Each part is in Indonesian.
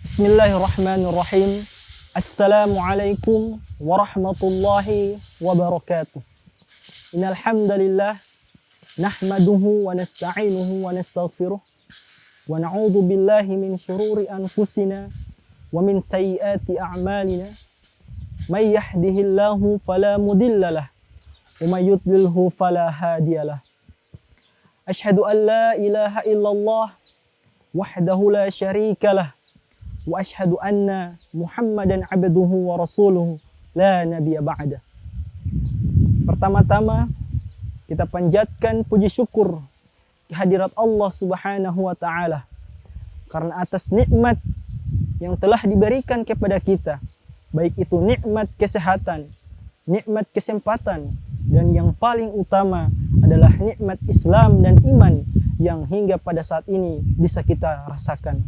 Bismillahirrahmanirrahim. Assalamualaikum warahmatullahi wabarakatuh. Innal hamdalillah nahmaduhu wa nasta'inuhu wa nastaghfiruh wa na'udzu billahi min shururi anfusina wa min sayyiati a'malina. May yahdihillahu fala mudhillalah wa may yudlilhu fala hadiyalah. Asyhadu an la ilaha illallah wahdahu la syarikalah wa asyhadu anna Muhammadan abduhu wa rasuluhu la nabiyya ba'da. Pertama-tama kita panjatkan puji syukur kehadirat Allah Subhanahu wa taala karena atas nikmat yang telah diberikan kepada kita, baik itu nikmat kesehatan, nikmat kesempatan, dan yang paling utama adalah nikmat Islam dan iman yang hingga pada saat ini bisa kita rasakan.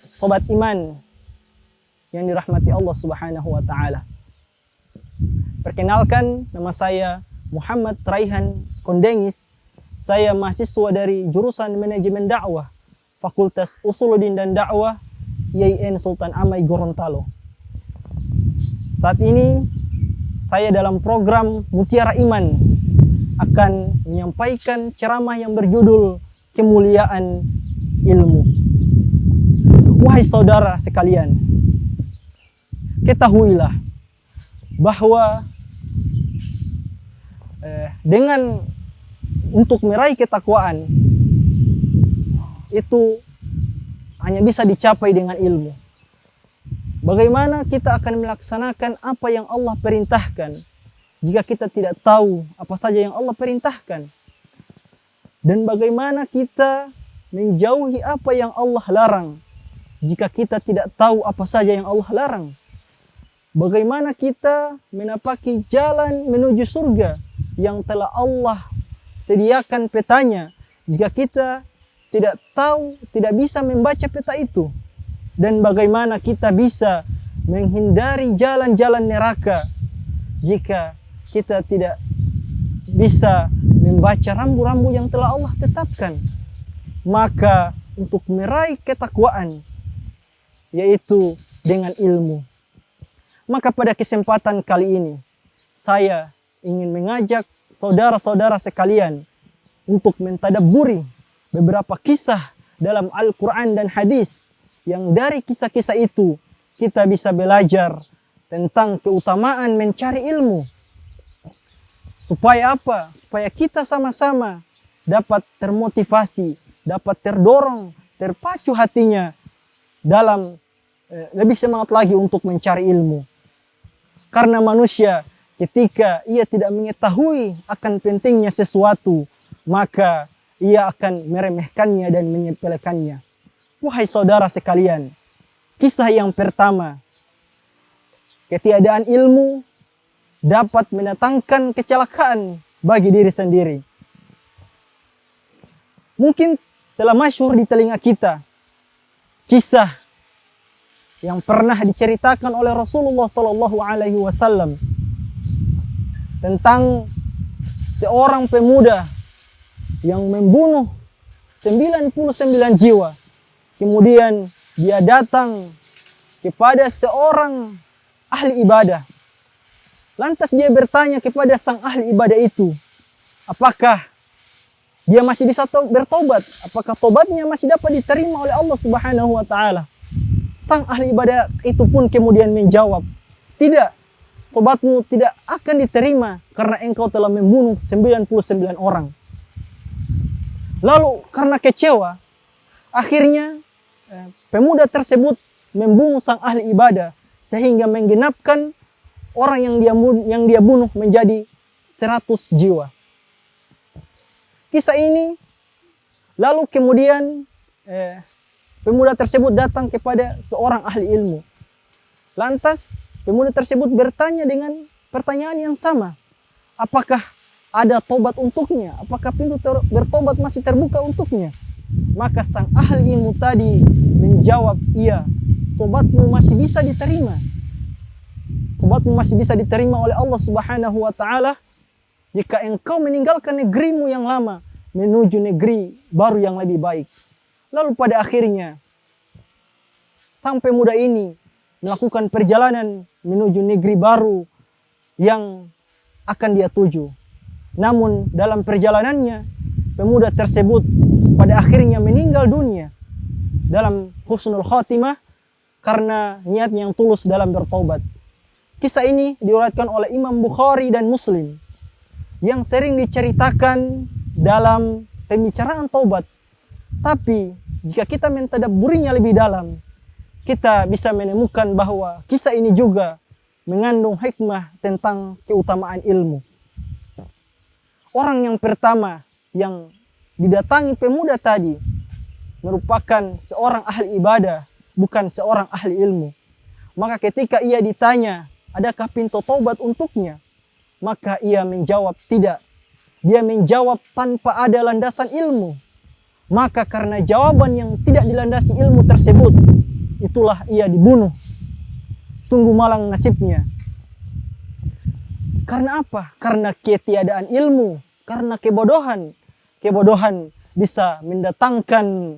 Sobat iman yang dirahmati Allah Subhanahu wa taala. Perkenalkan, nama saya Muhammad Raihan Kondengis. Saya mahasiswa dari jurusan Manajemen Dakwah, Fakultas Usuluddin dan Dakwah, IAIN Sultan Amai Gorontalo. Saat ini saya dalam program Mutiara Iman akan menyampaikan ceramah yang berjudul Kemuliaan Ilmu. Wahai saudara sekalian, ketahuilah bahwa dengan untuk meraih ketakwaan itu hanya bisa dicapai dengan ilmu. Bagaimana kita akan melaksanakan apa yang Allah perintahkan jika kita tidak tahu apa saja yang Allah perintahkan? Dan bagaimana kita menjauhi apa yang Allah larang jika kita tidak tahu apa saja yang Allah larang? Bagaimana kita menapaki jalan menuju surga yang telah Allah sediakan petanya jika kita tidak tahu, tidak bisa membaca peta itu? Dan bagaimana kita bisa menghindari jalan-jalan neraka jika kita tidak bisa membaca rambu-rambu yang telah Allah tetapkan? Maka untuk meraih ketakwaan yaitu dengan ilmu. Maka pada kesempatan kali ini saya ingin mengajak saudara-saudara sekalian untuk mentadabburi beberapa kisah dalam Al-Quran dan hadis yang dari kisah-kisah itu kita bisa belajar tentang keutamaan mencari ilmu. Supaya apa? Supaya kita sama-sama dapat termotivasi, dapat terdorong, terpacu hatinya dalam lebih semangat lagi untuk mencari ilmu. Karena manusia ketika ia tidak mengetahui akan pentingnya sesuatu, maka ia akan meremehkannya dan menyepelekannya. Wahai saudara sekalian, kisah yang pertama, ketiadaan ilmu dapat mendatangkan kecelakaan bagi diri sendiri. Mungkin telah masyhur di telinga kita kisah yang pernah diceritakan oleh Rasulullah SAW tentang seorang pemuda yang membunuh 99 jiwa. Kemudian dia datang kepada seorang ahli ibadah. Lantas dia bertanya kepada sang ahli ibadah itu, apakah dia masih bisa bertobat? Apakah tobatnya masih dapat diterima oleh Allah Subhanahu wa taala? Sang ahli ibadah itu pun kemudian menjawab, tidak, tobatmu tidak akan diterima karena engkau telah membunuh 99 orang. Lalu karena kecewa, akhirnya pemuda tersebut membunuh sang ahli ibadah sehingga menggenapkan orang yang dia bunuh menjadi 100 jiwa. Kisah ini lalu kemudian pemuda tersebut datang kepada seorang ahli ilmu. Lantas pemuda tersebut bertanya dengan pertanyaan yang sama. Apakah ada tobat untuknya? Apakah pintu bertobat masih terbuka untuknya? Maka sang ahli ilmu tadi menjawab, iya, tobatmu masih bisa diterima. Tobatmu masih bisa diterima oleh Allah Subhanahu wa taala jika engkau meninggalkan negerimu yang lama menuju negeri baru yang lebih baik. Lalu pada akhirnya sang pemuda ini melakukan perjalanan menuju negeri baru yang akan dia tuju. Namun dalam perjalanannya, pemuda tersebut pada akhirnya meninggal dunia dalam husnul khotimah karena niat yang tulus dalam bertaubat. Kisah ini diriwayatkan oleh Imam Bukhari dan Muslim yang sering diceritakan dalam pembicaraan taubat. Tapi jika kita mentadabburinya lebih dalam, kita bisa menemukan bahwa kisah ini juga mengandung hikmah tentang keutamaan ilmu. Orang yang pertama yang didatangi pemuda tadi merupakan seorang ahli ibadah, bukan seorang ahli ilmu. Maka ketika ia ditanya, adakah pintu taubat untuknya? Maka ia menjawab tidak. Dia menjawab tanpa ada landasan ilmu. Maka karena jawaban yang tidak dilandasi ilmu tersebut, itulah ia dibunuh. Sungguh malang nasibnya. Karena apa? Karena ketiadaan ilmu, karena kebodohan. Kebodohan bisa mendatangkan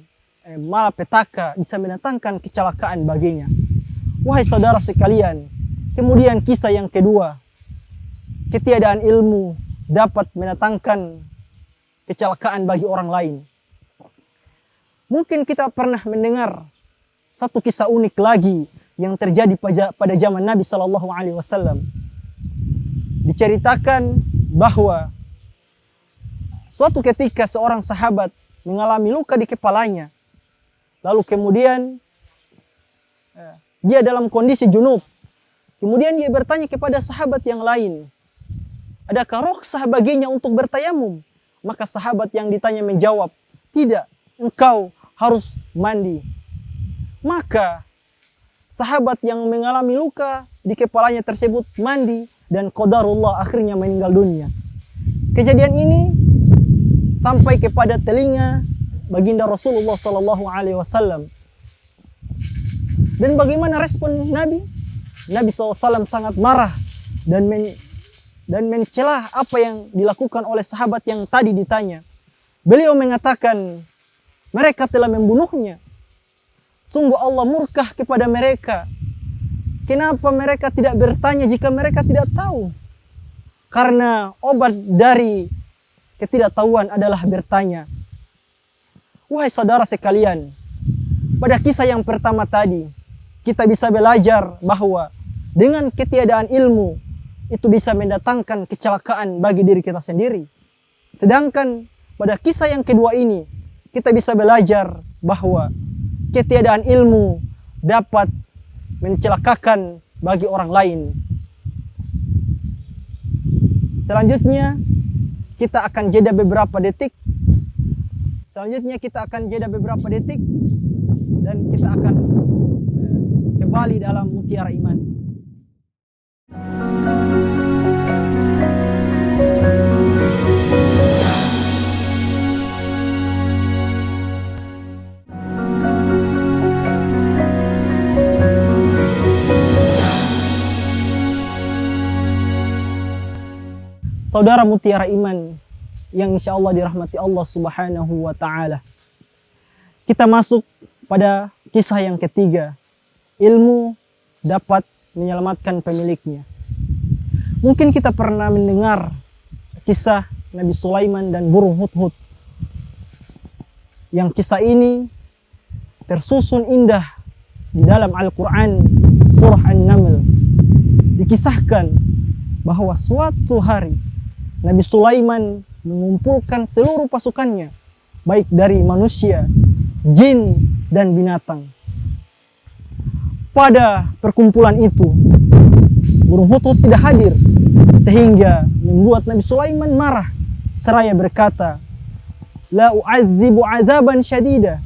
malapetaka, bisa mendatangkan kecelakaan baginya. Wahai saudara sekalian, kemudian kisah yang kedua, ketiadaan ilmu dapat mendatangkan kecelakaan bagi orang lain. Mungkin kita pernah mendengar satu kisah unik lagi yang terjadi pada zaman Nabi SAW. Diceritakan bahwa suatu ketika seorang sahabat mengalami luka di kepalanya. Lalu kemudian dia dalam kondisi junub. Kemudian dia bertanya kepada sahabat yang lain, adakah rukhsah baginya untuk bertayamum? Maka sahabat yang ditanya menjawab, tidak, engkau harus mandi. Maka sahabat yang mengalami luka di kepalanya tersebut mandi dan qadarullah akhirnya meninggal dunia. Kejadian ini sampai kepada telinga baginda Rasulullah SAW. Dan bagaimana respon Nabi? Nabi SAW sangat marah dan mencela apa yang dilakukan oleh sahabat yang tadi ditanya. Beliau mengatakan, mereka telah membunuhnya. Sungguh Allah murka kepada mereka. Kenapa mereka tidak bertanya jika mereka tidak tahu? Karena obat dari ketidaktahuan adalah bertanya. Wahai saudara sekalian, pada kisah yang pertama tadi, kita bisa belajar bahwa dengan ketiadaan ilmu, itu bisa mendatangkan kecelakaan bagi diri kita sendiri. Sedangkan pada kisah yang kedua ini, kita bisa belajar bahwa ketiadaan ilmu dapat mencelakakan bagi orang lain. Selanjutnya kita akan jeda beberapa detik. Dan kita akan kembali dalam Mutiara Iman. Saudara Mutiara Iman yang insya Allah dirahmati Allah Subhanahu wa Ta'ala. Kita masuk pada kisah yang ketiga. Ilmu dapat menyelamatkan pemiliknya. Mungkin kita pernah mendengar kisah Nabi Sulaiman dan burung hudhud. Yang kisah ini tersusun indah di dalam Al-Quran surah An-Naml. Dikisahkan bahwa suatu hari Nabi Sulaiman mengumpulkan seluruh pasukannya, baik dari manusia, jin, dan binatang. Pada perkumpulan itu, burung hudhud tidak hadir, sehingga membuat Nabi Sulaiman marah, seraya berkata, La u'adzibu azaban syadida,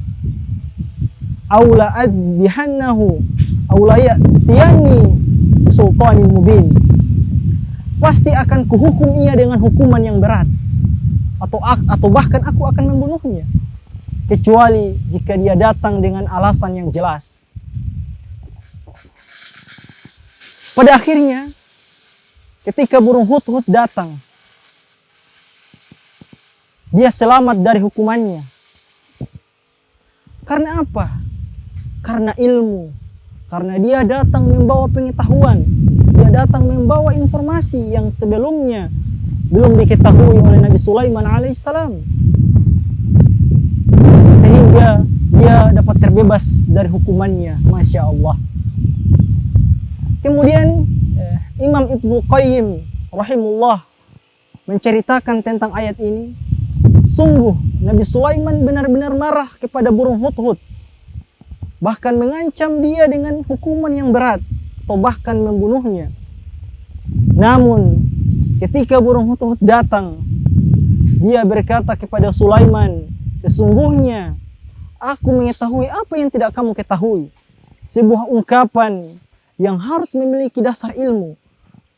aw la adbihannahu, aw la ya'tiyanni bisultanin mubin. Pasti akan kuhukum ia dengan hukuman yang berat, atau bahkan aku akan membunuhnya, kecuali jika dia datang dengan alasan yang jelas. Pada akhirnya, ketika burung hudhud datang, dia selamat dari hukumannya. Karena apa? Karena ilmu. Karena dia datang membawa pengetahuan. Dia datang membawa informasi yang sebelumnya belum diketahui oleh Nabi Sulaiman alaihissalam. Sehingga dia dapat terbebas dari hukumannya. Masya Allah. Kemudian Imam Ibnu Qayyim rahimullah menceritakan tentang ayat ini. Sungguh Nabi Sulaiman benar-benar marah kepada burung hudhud. Bahkan mengancam dia dengan hukuman yang berat atau bahkan membunuhnya. Namun ketika burung hudhud datang, dia berkata kepada Sulaiman, sesungguhnya aku mengetahui apa yang tidak kamu ketahui. Sebuah ungkapan yang harus memiliki dasar ilmu.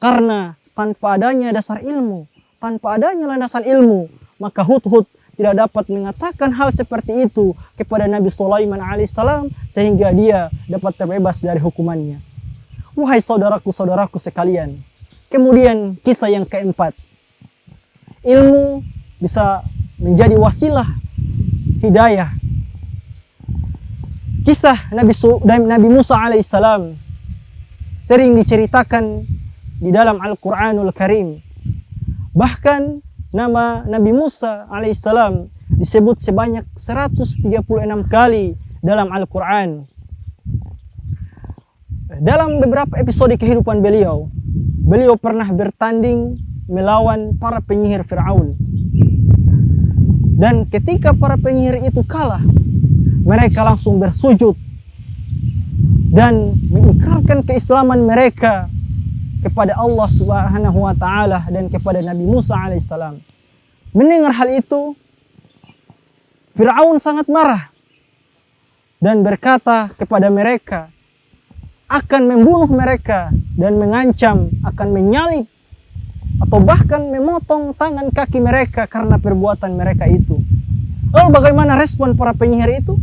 Karena tanpa adanya dasar ilmu, tanpa adanya landasan ilmu, maka hudhud tidak dapat mengatakan hal seperti itu kepada Nabi Sulaiman alaihissalam sehingga dia dapat terbebas dari hukumannya. Wahai saudaraku-saudaraku sekalian. Kemudian kisah yang keempat. Ilmu bisa menjadi wasilah hidayah. Kisah Nabi Musa alaihissalam sering diceritakan di dalam Al-Quranul Karim. Bahkan nama Nabi Musa alaihissalam disebut sebanyak 136 kali dalam Al-Quran. Dalam beberapa episode kehidupan beliau pernah bertanding melawan para penyihir Fir'aun. Dan ketika para penyihir itu kalah, mereka langsung bersujud dan mengikrarkan keislaman mereka kepada Allah Subhanahu wa taala dan kepada Nabi Musa alaihissalam. Mendengar hal itu, Fir'aun sangat marah dan berkata kepada mereka akan membunuh mereka dan mengancam akan menyalib atau bahkan memotong tangan kaki mereka karena perbuatan mereka itu. Lalu bagaimana respon para penyihir itu?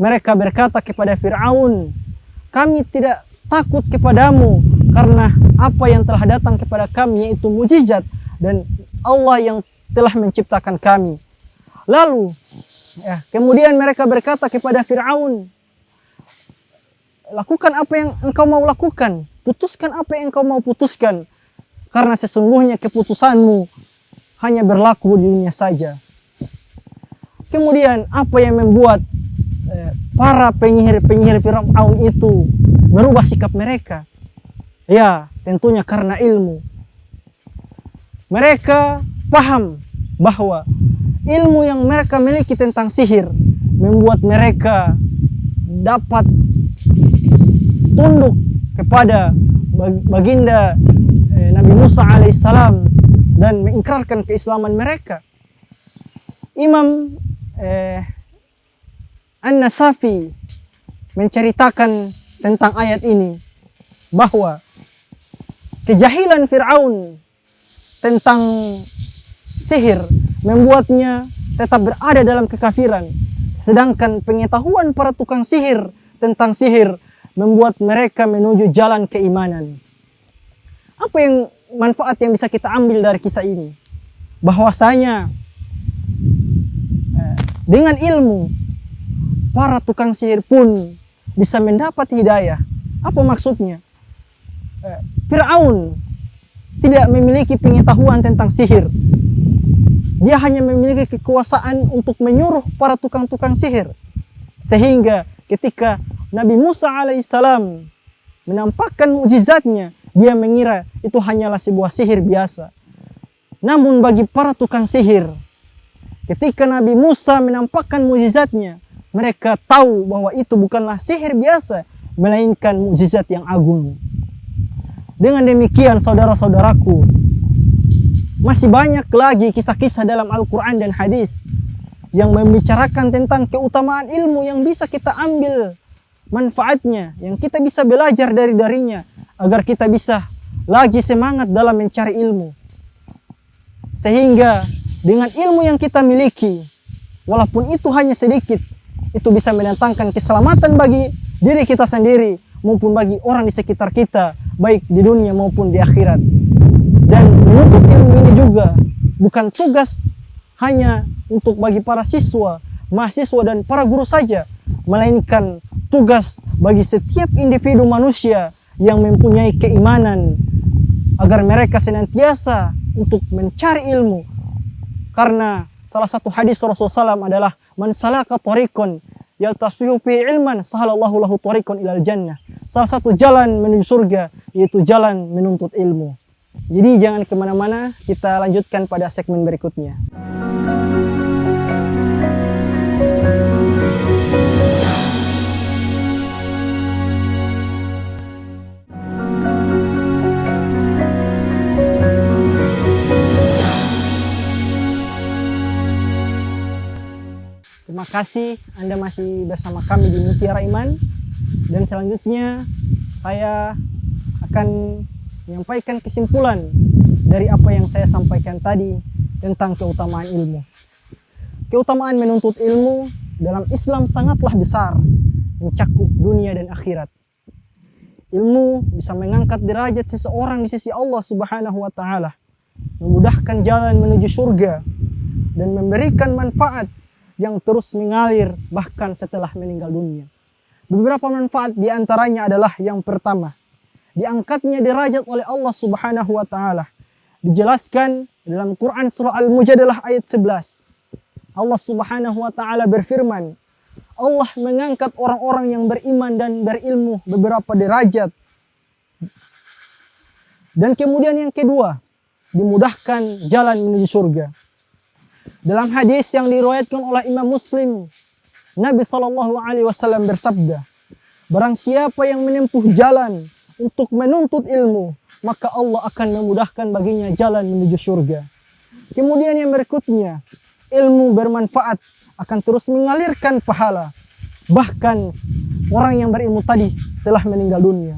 Mereka berkata kepada Fir'aun, kami tidak takut kepadamu karena apa yang telah datang kepada kami yaitu mujizat dan Allah yang telah menciptakan kami. Lalu kemudian mereka berkata kepada Fir'aun, lakukan apa yang engkau mau lakukan, putuskan apa yang engkau mau putuskan, karena sesungguhnya keputusanmu hanya berlaku di dunia saja. Kemudian apa yang membuat para penyihir Fir'aun itu merubah sikap mereka? Ya, tentunya karena ilmu. Mereka paham bahwa ilmu yang mereka miliki tentang sihir membuat mereka dapat tunduk kepada baginda Nabi Musa alaihissalam dan mengikrarkan keislaman mereka. Imam An-Nasafi menceritakan tentang ayat ini bahwa kejahilan Fir'aun tentang sihir membuatnya tetap berada dalam kekafiran, sedangkan pengetahuan para tukang sihir tentang sihir membuat mereka menuju jalan keimanan. Apa yang manfaat yang bisa kita ambil dari kisah ini? Bahwasanya dengan ilmu para tukang sihir pun bisa mendapat hidayah. Apa maksudnya? Fir'aun tidak memiliki pengetahuan tentang sihir. Dia hanya memiliki kekuasaan untuk menyuruh para tukang-tukang sihir. Sehingga ketika Nabi Musa alaihissalam menampakkan mukjizatnya, dia mengira itu hanyalah sebuah sihir biasa. Namun bagi para tukang sihir, ketika Nabi Musa menampakkan mukjizatnya, mereka tahu bahwa itu bukanlah sihir biasa, melainkan mukjizat yang agung. Dengan demikian saudara-saudaraku, masih banyak lagi kisah-kisah dalam Al-Quran dan hadis yang membicarakan tentang keutamaan ilmu yang bisa kita ambil manfaatnya, yang kita bisa belajar darinya agar kita bisa lagi semangat dalam mencari ilmu. Sehingga dengan ilmu yang kita miliki, walaupun itu hanya sedikit, itu bisa mendatangkan keselamatan bagi diri kita sendiri maupun bagi orang di sekitar kita, baik di dunia maupun di akhirat. Dan menuntut ilmu ini juga bukan tugas hanya untuk bagi para siswa, mahasiswa dan para guru saja, melainkan tugas bagi setiap individu manusia yang mempunyai keimanan agar mereka senantiasa untuk mencari ilmu. Karena salah satu hadis Rasulullah SAW adalah man salaka tariqan yaltasifu fi ilman sahalallahu lahu tariqan ilal jannah. Salah satu jalan menuju surga yaitu jalan menuntut ilmu. Jadi jangan kemana-mana, kita lanjutkan pada segmen berikutnya. Terima kasih Anda masih bersama kami di Mutiara Iman. Dan selanjutnya saya akan menyampaikan kesimpulan dari apa yang saya sampaikan tadi tentang keutamaan ilmu. Keutamaan menuntut ilmu dalam Islam sangatlah besar, mencakup dunia dan akhirat. Ilmu bisa mengangkat derajat seseorang di sisi Allah Subhanahu wa Ta'ala, memudahkan jalan menuju surga, dan memberikan manfaat yang terus mengalir bahkan setelah meninggal dunia. Beberapa manfaat diantaranya adalah yang pertama, diangkatnya derajat oleh Allah Subhanahu wa Ta'ala. Dijelaskan dalam Quran surah Al-Mujadalah ayat 11. Allah Subhanahu wa Ta'ala berfirman, Allah mengangkat orang-orang yang beriman dan berilmu beberapa derajat. Dan kemudian yang kedua, dimudahkan jalan menuju surga. Dalam hadis yang diriwayatkan oleh Imam Muslim, Nabi SAW bersabda, barang siapa yang menempuh jalan untuk menuntut ilmu, maka Allah akan memudahkan baginya jalan menuju surga. Kemudian yang berikutnya, ilmu bermanfaat akan terus mengalirkan pahala. Bahkan orang yang berilmu tadi telah meninggal dunia.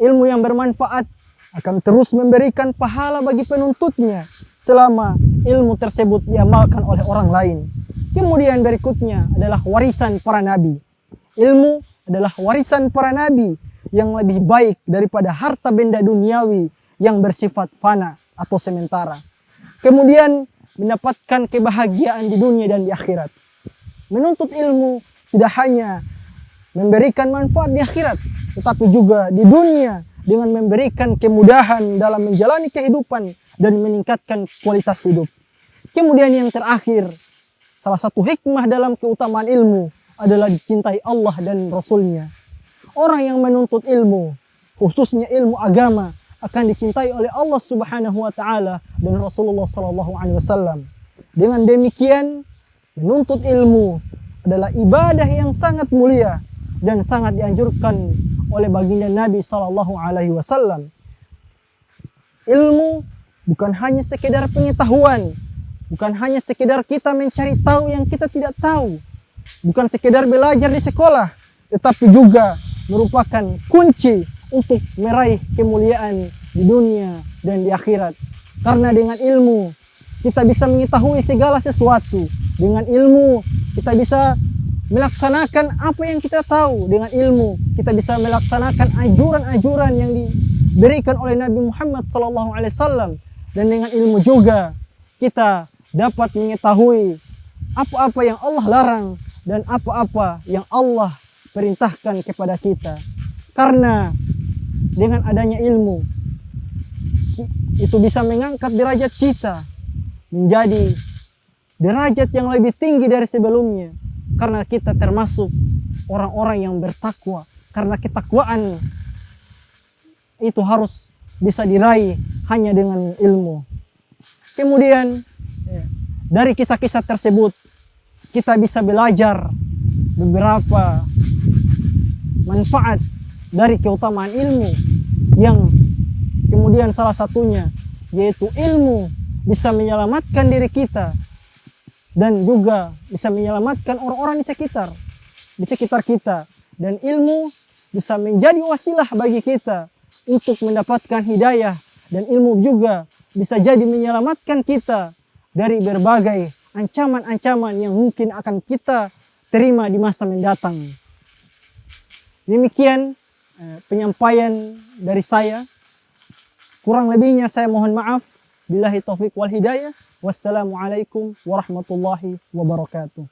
Ilmu yang bermanfaat akan terus memberikan pahala bagi penuntutnya selama ilmu tersebut diamalkan oleh orang lain. Kemudian berikutnya adalah warisan para nabi. Ilmu adalah warisan para nabi yang lebih baik daripada harta benda duniawi yang bersifat fana atau sementara. Kemudian mendapatkan kebahagiaan di dunia dan di akhirat. Menuntut ilmu tidak hanya memberikan manfaat di akhirat, tetapi juga di dunia dengan memberikan kemudahan dalam menjalani kehidupan dan meningkatkan kualitas hidup. Kemudian yang terakhir, salah satu hikmah dalam keutamaan ilmu adalah dicintai Allah dan Rasul-Nya. Orang yang menuntut ilmu, khususnya ilmu agama, akan dicintai oleh Allah Subhanahu wa Ta'ala dan Rasulullah SAW. Dengan demikian, menuntut ilmu adalah ibadah yang sangat mulia dan sangat dianjurkan oleh baginda Nabi SAW. Ilmu bukan hanya sekedar pengetahuan, bukan hanya sekedar kita mencari tahu yang kita tidak tahu, bukan sekedar belajar di sekolah, tetapi juga merupakan kunci untuk meraih kemuliaan di dunia dan di akhirat. Karena dengan ilmu kita bisa mengetahui segala sesuatu. Dengan ilmu kita bisa melaksanakan apa yang kita tahu. Dengan ilmu kita bisa melaksanakan anjuran-anjuran yang diberikan oleh Nabi Muhammad SAW. Dan dengan ilmu juga kita dapat mengetahui apa-apa yang Allah larang dan apa-apa yang Allah perintahkan kepada kita. Karena dengan adanya ilmu itu bisa mengangkat derajat kita menjadi derajat yang lebih tinggi dari sebelumnya. Karena kita termasuk orang-orang yang bertakwa. Karena ketakwaan itu harus bisa diraih hanya dengan ilmu. Kemudian dari kisah-kisah tersebut kita bisa belajar beberapa manfaat dari keutamaan ilmu, yang kemudian salah satunya yaitu ilmu bisa menyelamatkan diri kita dan juga bisa menyelamatkan orang-orang di sekitar kita, dan ilmu bisa menjadi wasilah bagi kita untuk mendapatkan hidayah, dan ilmu juga bisa jadi menyelamatkan kita dari berbagai ancaman-ancaman yang mungkin akan kita terima di masa mendatang. Demikian penyampaian dari saya. Kurang lebihnya saya mohon maaf. Billahi taufiq wal hidayah. Wassalamualaikum warahmatullahi wabarakatuh.